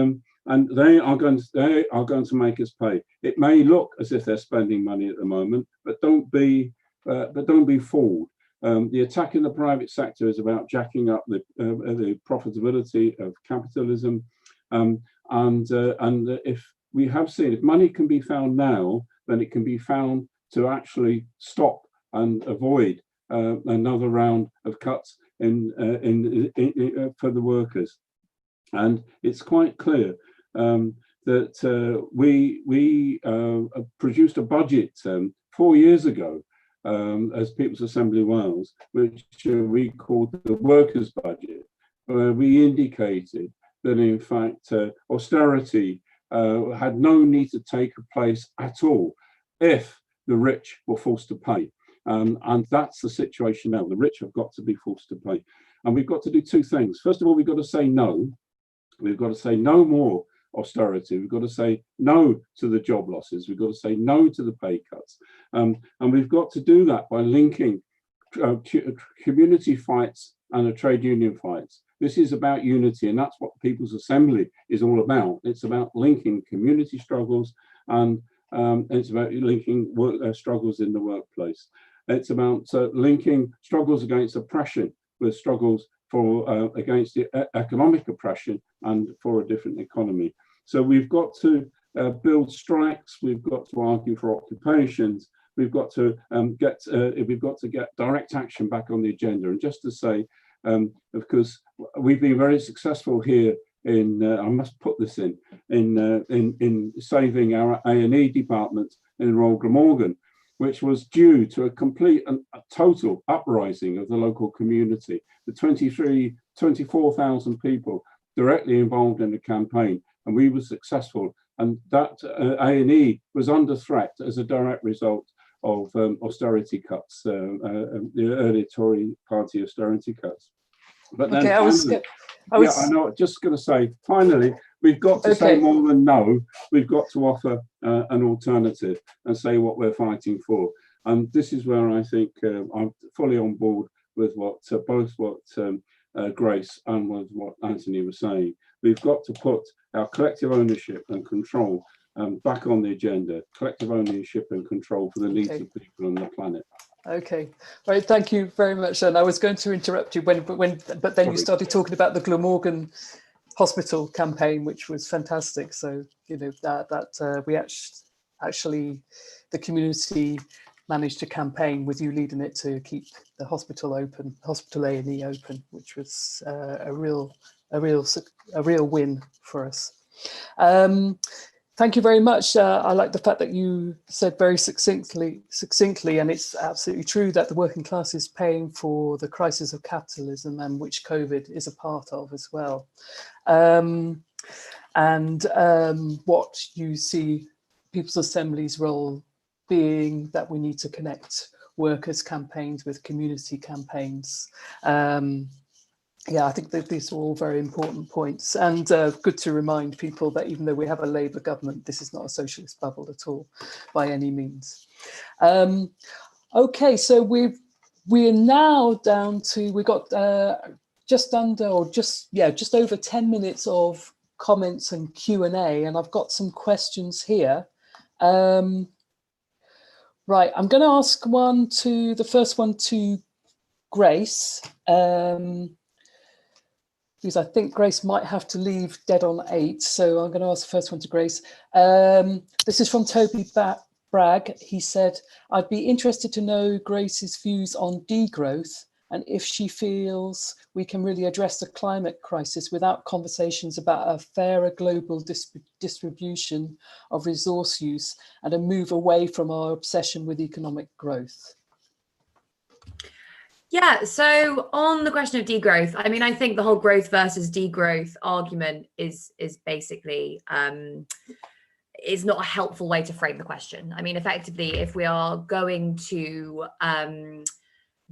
they are going to make us pay. It may look as if they're spending money at the moment, but don't be fooled. The attack in the private sector is about jacking up the profitability of capitalism, and if we have seen, if money can be found now, then it can be found to actually stop and avoid another round of cuts for the workers. And it's quite clear that we produced a budget 4 years ago as People's Assembly Wales, which we called the workers' budget, where we indicated that in fact austerity had no need to take place at all if the rich were forced to pay. And that's the situation now. The rich have got to be forced to pay. And we've got to do two things. First of all, we've got to say no. We've got to say no more austerity. We've got to say no to the job losses. We've got to say no to the pay cuts. And we've got to do that by linking community fights and trade union fights. This is about unity, and that's what the People's Assembly is all about. It's about linking community struggles, and it's about linking struggles in the workplace. It's about linking struggles against oppression with struggles for against the economic oppression and for a different economy. So we've got to build strikes. We've got to argue for occupations. We've got to get direct action back on the agenda. And just to say, because we've been very successful here in, I must put this in saving our A&E department in Royal Glamorgan, which was due to a complete and a total uprising of the local community. The 24,000 people directly involved in the campaign, and we were successful. And that A&E was under threat as a direct result of austerity cuts, the early Tory party austerity cuts. But then okay, I know, just going to say, finally, we've got to say more than no. We've got to offer an alternative and say what we're fighting for. And this is where I think I'm fully on board with both what Grace and with what Anthony was saying. We've got to put our collective ownership and control back on the agenda. Collective ownership and control for the needs of people on the planet. Okay, right. Thank you very much. And I was going to interrupt you but then you started talking about the Glamorgan Hospital campaign, which was fantastic. So you know that we actually the community managed to campaign with you leading it to keep the hospital open, hospital A&E open, which was a real win for us. Thank you very much. I like the fact that you said very succinctly, and it's absolutely true that the working class is paying for the crisis of capitalism, and which COVID is a part of as well. What you see People's Assembly's role being that we need to connect workers' campaigns with community campaigns. Yeah, I think that these are all very important points, and good to remind people that even though we have a Labour government, this is not a socialist bubble at all, by any means. Okay, so we're now down to, we got just over 10 minutes of comments and Q&A, and I've got some questions here. Right, I'm going to ask the first one to Grace. Because I think Grace might have to leave dead on 8. So I'm going to ask the first one to Grace. This is from Toby Bragg. He said, I'd be interested to know Grace's views on degrowth and if she feels we can really address the climate crisis without conversations about a fairer global distribution of resource use and a move away from our obsession with economic growth. Yeah, so on the question of degrowth, I mean, I think the whole growth versus degrowth argument is basically is not a helpful way to frame the question. I mean, effectively, if we are going to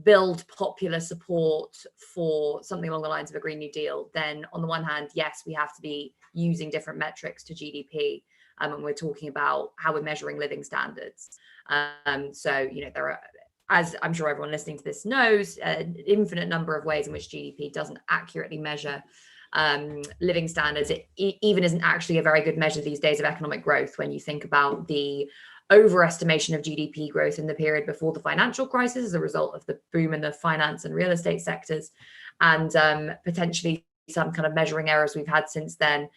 build popular support for something along the lines of a Green New Deal, then on the one hand, yes, we have to be using different metrics to GDP, and we're talking about how we're measuring living standards. So, you know, there are, as I'm sure everyone listening to this knows, an infinite number of ways in which GDP doesn't accurately measure living standards. It even isn't actually a very good measure these days of economic growth when you think about the overestimation of GDP growth in the period before the financial crisis as a result of the boom in the finance and real estate sectors, and potentially some kind of measuring errors we've had since then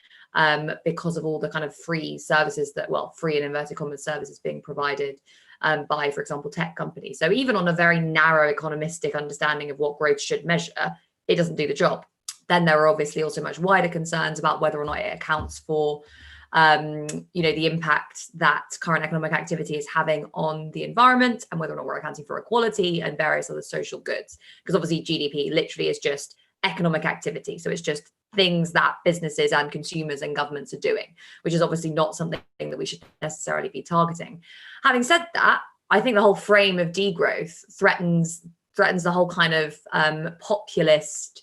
because of all the kind of free services that, well, free in inverted commas services being provided by, for example, tech companies. So even on a very narrow economistic understanding of what growth should measure, it doesn't do the job. Then there are obviously also much wider concerns about whether or not it accounts for, you know, the impact that current economic activity is having on the environment, and whether or not we're accounting for equality and various other social goods. Because obviously GDP literally is just economic activity. So it's just things that businesses and consumers and governments are doing, which is obviously not something that we should necessarily be targeting. Having said that, I think the whole frame of degrowth threatens the whole kind of populist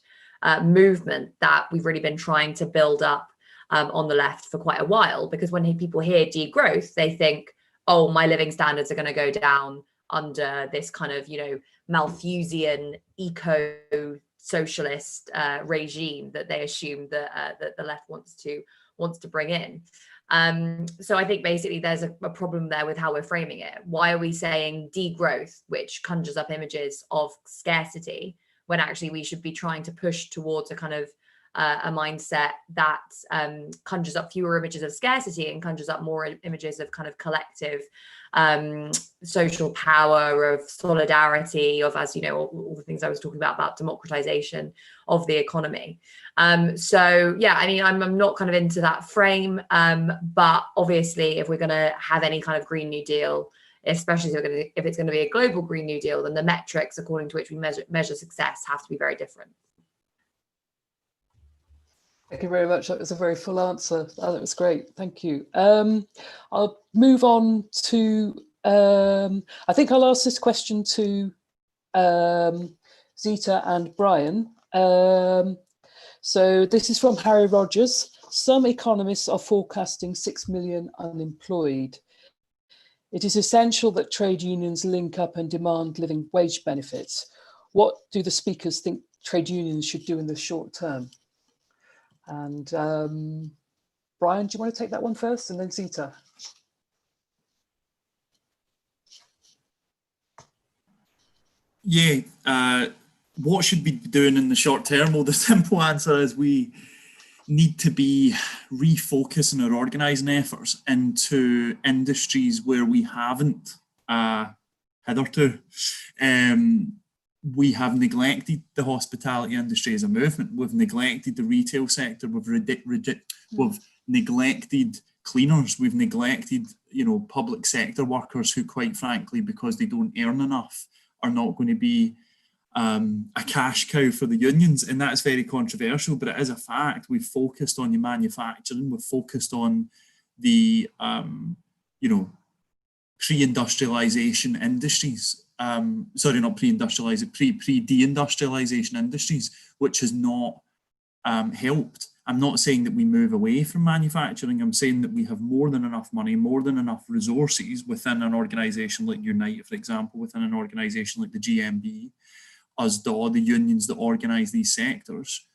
movement that we've really been trying to build up on the left for quite a while, because when people hear degrowth, they think, oh, my living standards are going to go down under this kind of, you know, Malthusian eco-socialist regime that they assume that the left wants to bring in. So I think basically there's a problem there with how we're framing it. Why are we saying degrowth, which conjures up images of scarcity, when actually we should be trying to push towards a kind of a mindset that conjures up fewer images of scarcity and conjures up more images of kind of collective social power, of solidarity, of, as you know, all the things I was talking about democratization of the economy. So yeah, I mean, I'm not kind of into that frame, but obviously if we're going to have any kind of Green New Deal, especially if it's going to be a global Green New Deal, then the metrics according to which we measure success have to be very different. Thank you very much. That was a very full answer. Oh, that was great. Thank you. I'll move on to, I think I'll ask this question to Zita and Brian. So this is from Harry Rogers. Some economists are forecasting 6 million unemployed. It is essential that trade unions link up and demand living wage benefits. What do the speakers think trade unions should do in the short term? And Brian, do you want to take that one first, and then Zita? Yeah, what should we be doing in the short term? Well, the simple answer is we need to be refocusing our organising efforts into industries where we haven't hitherto. We have neglected the hospitality industry as a movement. We've neglected the retail sector. We've neglected cleaners. We've neglected, you know, public sector workers who, quite frankly, because they don't earn enough, are not going to be a cash cow for the unions. And that's very controversial, but it is a fact. We've focused on the manufacturing. We've focused on the, you know, pre-industrialization industries. Sorry, not pre-industrialization, pre-deindustrialization industries, which has not helped. I'm not saying that we move away from manufacturing. I'm saying that we have more than enough money, more than enough resources within an organisation like Unite, for example, within an organisation like the GMB, USDAW, the unions that organise these sectors.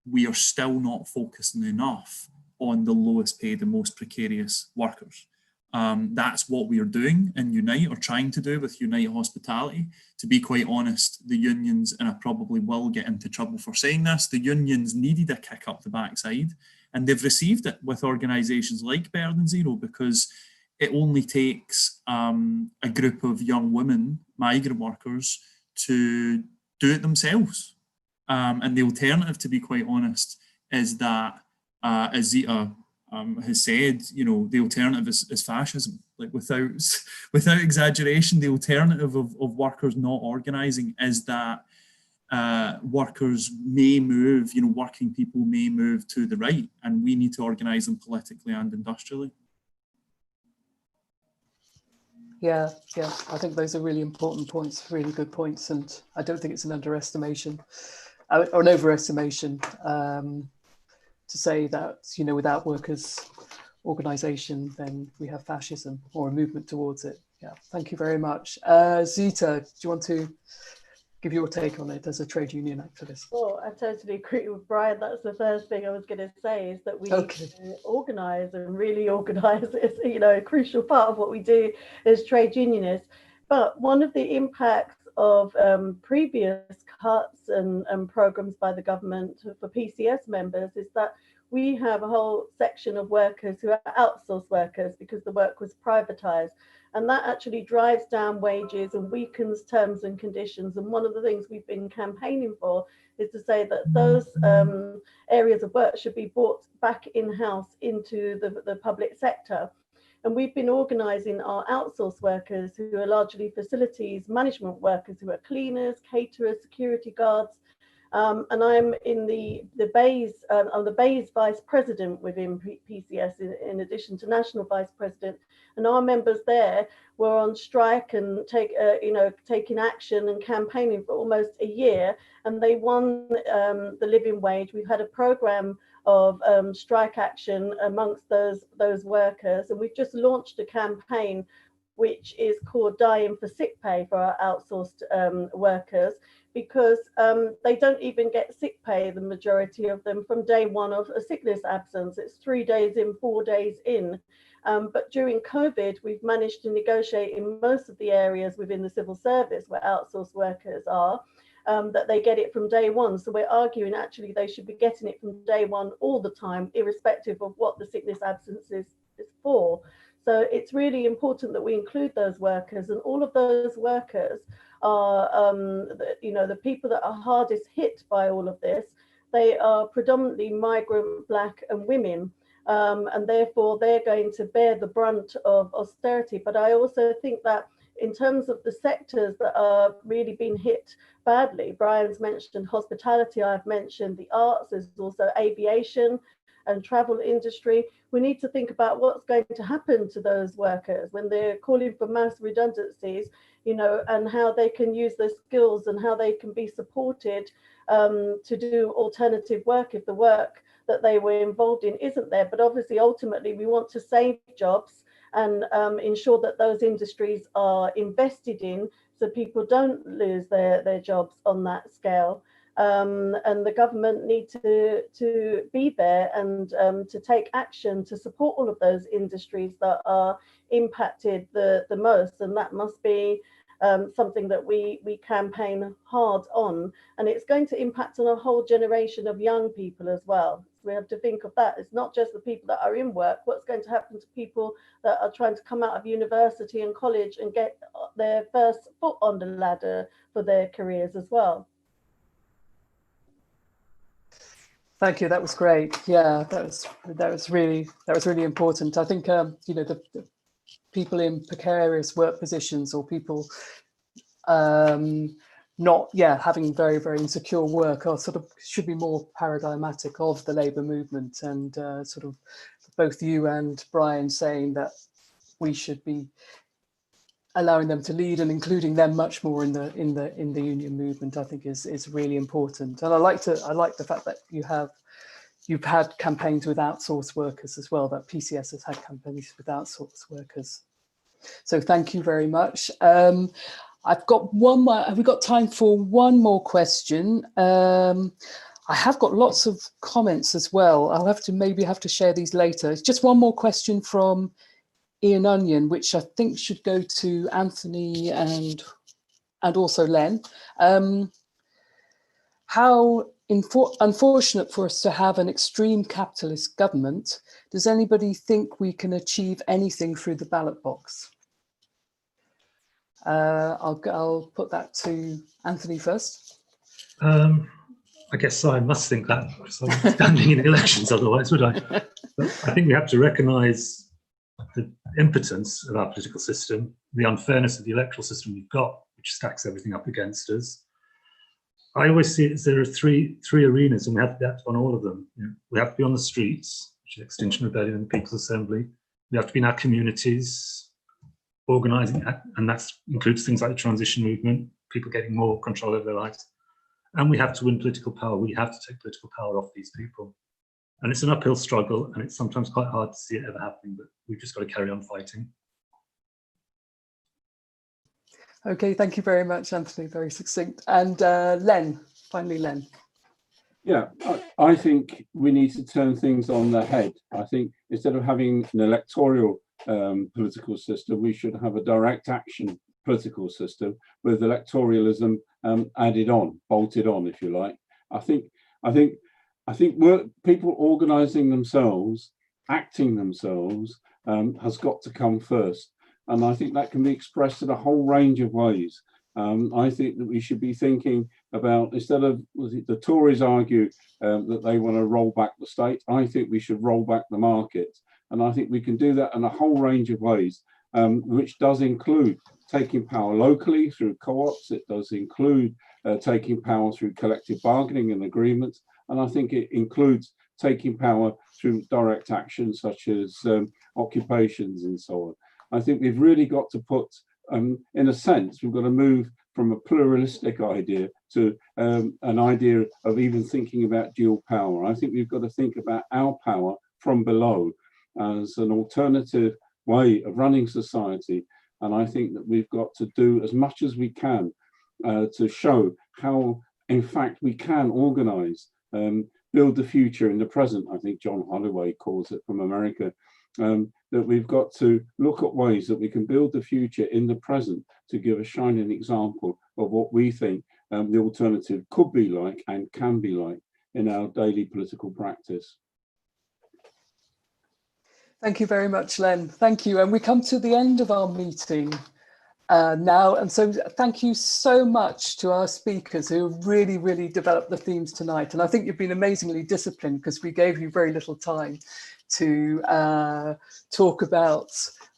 We are still not focusing enough on the lowest paid and most precarious workers. That's what we are doing in Unite, or trying to do with Unite Hospitality. To be quite honest, the unions, and I probably will get into trouble for saying this, the unions needed a kick up the backside, and they've received it with organisations like Burden Zero, because it only takes a group of young women, migrant workers, to do it themselves. And the alternative, to be quite honest, is that, as Zita has said, you know, the alternative is fascism. Like, without exaggeration, the alternative of workers not organising is that workers may move, you know, working people may move to the right, and we need to organise them politically and industrially. Yeah, I think those are really important points, really good points, and I don't think it's an underestimation or an overestimation to say that, you know, without workers' organisation, then we have fascism or a movement towards it. Yeah, thank you very much. Zita, do you want to give your take on it as a trade union activist? Well, I totally agree with Brian. That's the first thing I was going to say, is that we need to organise and really organise. It's, you know, a crucial part of what we do as trade unionists. But one of the impacts of previous cuts and programs by the government for PCS members is that we have a whole section of workers who are outsourced workers because the work was privatised. And that actually drives down wages and weakens terms and conditions. And one of the things we've been campaigning for is to say that those areas of work should be brought back in-house into the public sector. And we've been organising our outsourced workers, who are largely facilities management workers, who are cleaners, caterers, security guards, And I'm in the Bays, I'm the Bays Vice President within PCS, in addition to National Vice President. And our members there were on strike and taking action and campaigning for almost a year, and they won the living wage. We've had a program of strike action amongst those workers, and we've just launched a campaign which is called Dying for Sick Pay for our outsourced workers, because they don't even get sick pay, the majority of them, from day one of a sickness absence. It's 3 days in, 4 days in. But during COVID, we've managed to negotiate in most of the areas within the civil service where outsourced workers are, that they get it from day one. So we're arguing actually they should be getting it from day one all the time, irrespective of what the sickness absence is for. So it's really important that we include those workers, and all of those workers are, the people that are hardest hit by all of this. They are predominantly migrant, Black and women. And therefore they're going to bear the brunt of austerity. But I also think that in terms of the sectors that are really being hit badly, Brian's mentioned hospitality, I've mentioned the arts, there's also aviation and travel industry. We need to think about what's going to happen to those workers when they're calling for mass redundancies, and how they can use their skills and how they can be supported to do alternative work if the work that they were involved in isn't there. But obviously, ultimately, we want to save jobs and ensure that those industries are invested in, so people don't lose their jobs on that scale. And the government need to be there and to take action to support all of those industries that are impacted the most. And that must be something that we campaign hard on. And it's going to impact on a whole generation of young people as well. We have to think of that. It's not just the people that are in work. What's going to happen to people that are trying to come out of university and college and get their first foot on the ladder for their careers as well? Thank you. That was great. Yeah, that was really important. I think the people in precarious work positions, or people having very, very insecure work, are sort of should be more paradigmatic of the labour movement, and sort of both you and Brian saying that we should be allowing them to lead and including them much more in the union movement, I think is really important. And I like the fact that you've had campaigns with outsourced workers as well, that PCS has had campaigns with outsourced workers. So thank you very much. I've got one more. Have we got time for one more question? I have got lots of comments as well. I'll have to share these later. It's just one more question from Ian Onion, which I think should go to Anthony and also Len. How unfortunate for us to have an extreme capitalist government. Does anybody think we can achieve anything through the ballot box? I'll put that to Anthony first. I guess I must think that, because I'm standing in elections, otherwise would I? But I think we have to recognise the impotence of our political system, the unfairness of the electoral system we've got, which stacks everything up against us. I always see it as there are three arenas, and we have to be active on all of them. We have to be on the streets, which is Extinction Rebellion and the People's Assembly. We have to be in our communities, organising, and that includes things like the transition movement, people getting more control over their lives. And we have to win political power. We have to take political power off these people. And it's an uphill struggle, and it's sometimes quite hard to see it ever happening, but we've just got to carry on fighting. Okay, thank you very much, Anthony, very succinct. And Len, finally Len. Yeah, I think we need to turn things on their head. I think instead of having an electoral political system, we should have a direct action political system with electoralism added on, bolted on, if you like. I think people organising themselves, acting themselves, has got to come first, and I think that can be expressed in a whole range of ways. I think that we should be thinking about, instead of the Tories argue that they want to roll back the state, I think we should roll back the market. And I think we can do that in a whole range of ways. which does include taking power locally through co-ops. It does include taking power through collective bargaining and agreements. And I think it includes taking power through direct action such as occupations and so on. I think we've really got to put, in a sense, we've got to move from a pluralistic idea to an idea of even thinking about dual power. I think we've got to think about our power from below as an alternative way of running society. And I think that we've got to do as much as we can to show how, in fact, we can organize, build the future in the present. I think John Holloway calls it from America, that we've got to look at ways that we can build the future in the present to give a shining example of what we think the alternative could be like and can be like in our daily political practice. Thank you very much, Len. Thank you. And we come to the end of our meeting now. And so thank you so much to our speakers who really, really developed the themes tonight. And I think you've been amazingly disciplined because we gave you very little time to talk about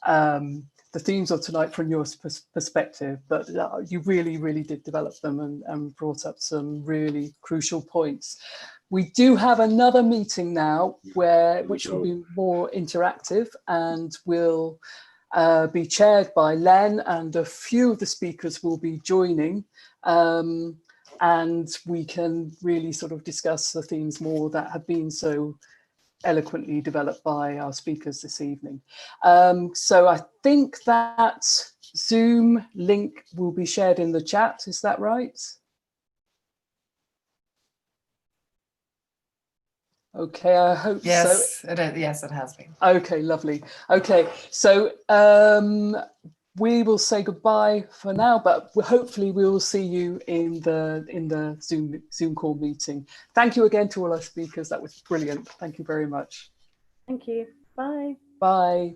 the themes of tonight from your perspective, but you really, really did develop them and brought up some really crucial points. We do have another meeting now which will be more interactive and will be chaired by Len, and a few of the speakers will be joining, and we can really sort of discuss the themes more that have been so eloquently developed by our speakers this evening. So I think that Zoom link will be shared in the chat, is that right? Okay, I hope so. Yes, it has been. Okay, lovely. Okay, so we will say goodbye for now, but hopefully we will see you in the Zoom call meeting. Thank you again to all our speakers. That was brilliant. Thank you very much. Thank you. Bye. Bye.